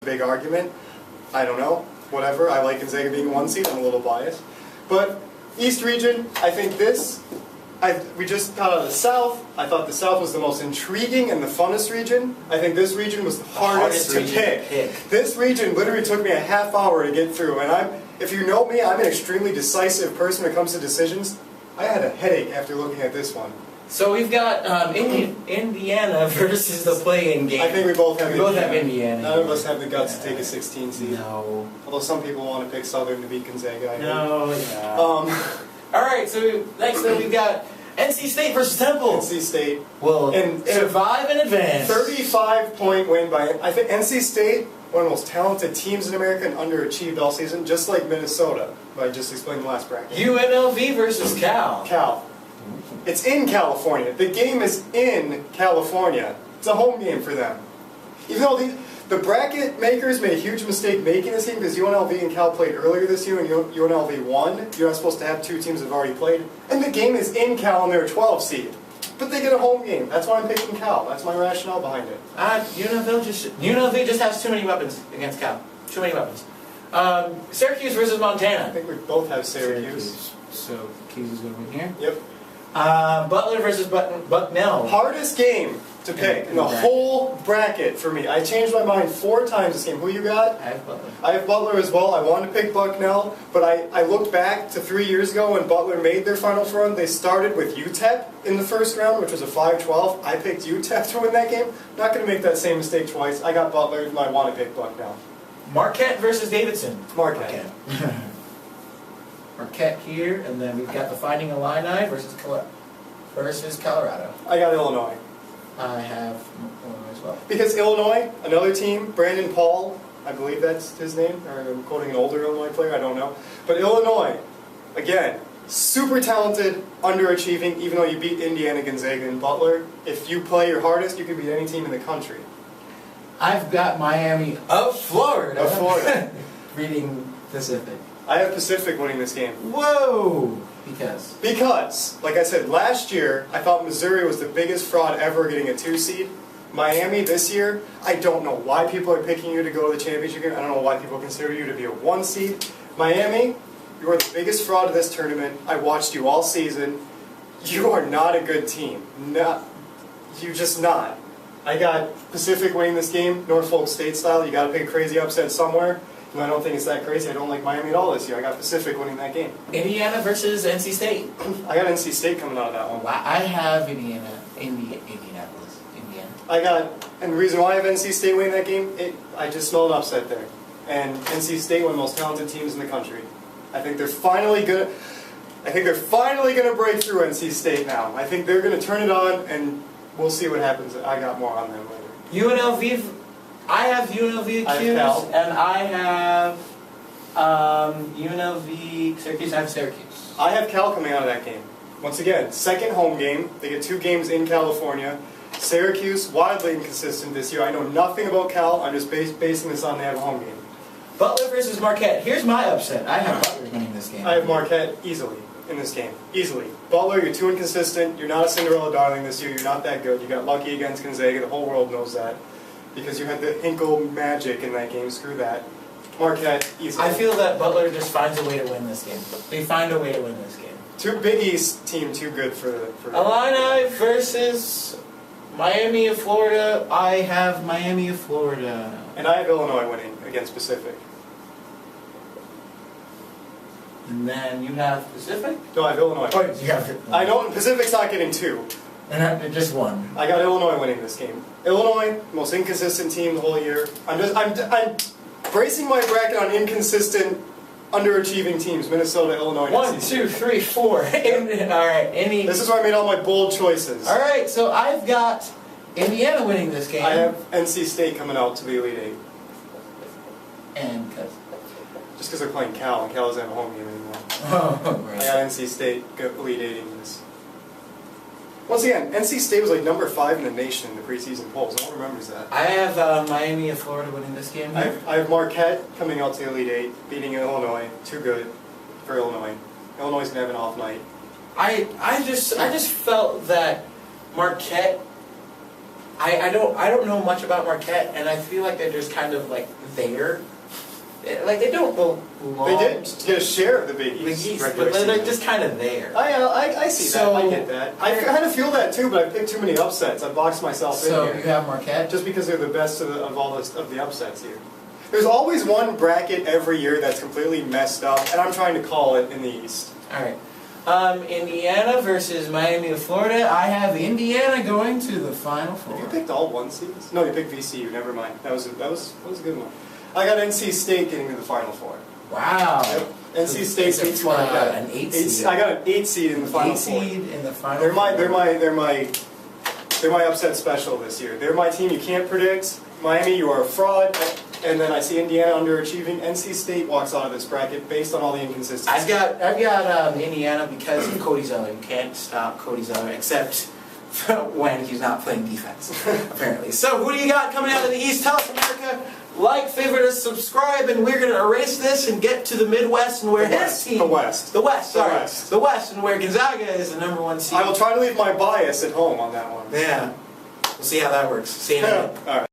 big argument. I don't know. Whatever. I like Gonzaga being 1 seed. I'm a little biased. But East region, I think we just got out of the South. I thought the South was the most intriguing and the funnest region. I think this region was the hardest to pick. This region literally took me a half hour to get through. And if you know me, I'm an extremely decisive person when it comes to decisions. I had a headache after looking at this one. So we've got Indiana versus the play-in game. I think we both have Indiana. None of us have the guts to take a 16 seed. No. Although some people want to pick Southern to beat Gonzaga. Yeah. All right, so next up we've got NC State versus Temple. NC State will survive and advance. 35-point win by, I think NC State, one of the most talented teams in America and underachieved all season, just like Minnesota, I just explained the last bracket. UNLV versus Cal. Cal. It's in California. The game is in California. It's a home game for them. Even though the bracket makers made a huge mistake making this game because UNLV and Cal played earlier this year and UNLV won. You're not supposed to have 2 teams that have already played. And the game is in Cal and they're a 12 seed. But they get a home game. That's why I'm picking Cal. That's my rationale behind it. UNLV just has too many weapons against Cal. Too many weapons. Syracuse versus Montana. I think we both have Syracuse. So Keys is going to win here. Yep. Butler versus Bucknell. Hardest game to pick in the whole bracket for me. I changed my mind 4 times this game. Who you got? I have Butler. I have Butler as well. I wanted to pick Bucknell, but I looked back to 3 years ago when Butler made their Final Four run. They started with UTEP in the first round, which was a 5-12. I picked UTEP to win that game. Not going to make that same mistake twice. I got Butler, and I want to pick Bucknell. Marquette versus Davidson. Marquette. Marquette here, and then we've got the Fighting Illini versus Colorado. I got Illinois. I have Illinois as well. Because Illinois, another team, Brandon Paul, I believe that's his name, or I'm quoting an older Illinois player, I don't know. But Illinois, again, super talented, underachieving, even though you beat Indiana, Gonzaga, and Butler. If you play your hardest, you can beat any team in the country. I've got Miami of Florida. Of Florida. Beating Pacific. I have Pacific winning this game. Whoa! Because, like I said, last year, I thought Missouri was the biggest fraud ever getting a 2 seed. Miami this year, I don't know why people are picking you to go to the championship game. I don't know why people consider you to be a 1 seed. Miami, you are the biggest fraud of this tournament. I watched you all season. You are not a good team. You're just not. I got Pacific winning this game, Norfolk State style. You got to pick a crazy upset somewhere. And I don't think it's that crazy. I don't like Miami at all this year. I got Pacific winning that game. Indiana versus NC State. I got NC State coming out of that one. Wow. I have Indianapolis. Indiana. And the reason why I have NC State winning that game, I just smell an upset there. And NC State, one of the most talented teams in the country. I think they're finally gonna break through NC State now. I think they're gonna turn it on, and we'll see what happens. I got more on them later. UNLV. I have UNLV accused, and I have UNLV Syracuse. I have Syracuse. I have Cal coming out of that game. Once again, second home game. They get 2 games in California. Syracuse, wildly inconsistent this year. I know nothing about Cal. I'm just basing this on they have a home game. Butler versus Marquette. Here's my upset. I have Butler winning this game. I have Marquette easily in this game. Easily. Butler, you're too inconsistent. You're not a Cinderella darling this year. You're not that good. You got lucky against Gonzaga. The whole world knows that. Because you had the Hinkle magic in that game. Screw that. Marquette, easily. I feel that Butler just finds a way to win this game. They find a way to win this game. Too Big East team, too good for Illini versus Miami of Florida. I have Miami of Florida. And I have Illinois winning against Pacific. And then you have Pacific? No, I have Illinois. Oh, you have it. I know Pacific's not getting 2. And just 1. I got Illinois winning this game. Illinois, most inconsistent team the whole year. I'm bracing my bracket on inconsistent, underachieving teams. Minnesota, Illinois, 1, 2, 3, 4. All right. This is where I made all my bold choices. All right. So I've got Indiana winning this game. I have NC State coming out to the Elite 8. And because. Just because they're playing Cal, and Cal doesn't have a home game anymore. Oh, right. I got NC State Elite 8ing this. Once again, NC State was like number 5 in the nation in the preseason polls. No one remembers that. I have Miami of Florida winning this game. I have Marquette coming out to the Elite 8, beating Illinois. Too good for Illinois. Illinois is gonna have an off night. I just felt that Marquette I don't know much about Marquette, and I feel like they're just kind of like there. Like they don't belong. They did get a share of the Big Big East. East, regular but they're season. just kind of there. I see So, that. I get that. I kind of feel that too, but I picked too many upsets. I boxed myself So in you here. have Marquette. Just because they're the best of all of the upsets here. There's always one bracket every year that's completely messed up, and I'm trying to call it in the East. All right. Indiana versus Miami of Florida. I have Indiana going to the Final Four. Have you picked all 1 seeds? No, you picked VCU. Never mind. That was a good one. I got NC State getting to the Final Four. Wow. Yep. NC State beats Marquette. An 8 seed. I got an 8 seed in the Final 8 Four. seed in the Final Four. They're my upset special this year. They're my team you can't predict. Miami, you are a fraud. And then I see Indiana underachieving. NC State walks out of this bracket based on all the inconsistencies. I've got Indiana because of Cody Zeller. You can't stop Cody Zeller except when he's not playing defense, apparently. So who do you got coming out of the East? Tell us, America. Like, favorite us, subscribe, and we're going to erase this and get to the Midwest and where his team... The West. The West, sorry. The West. The West, and where Gonzaga is the #1 seed. I will try to leave my bias at home on that one. Yeah. We'll see how that works. See you in a minute. All right.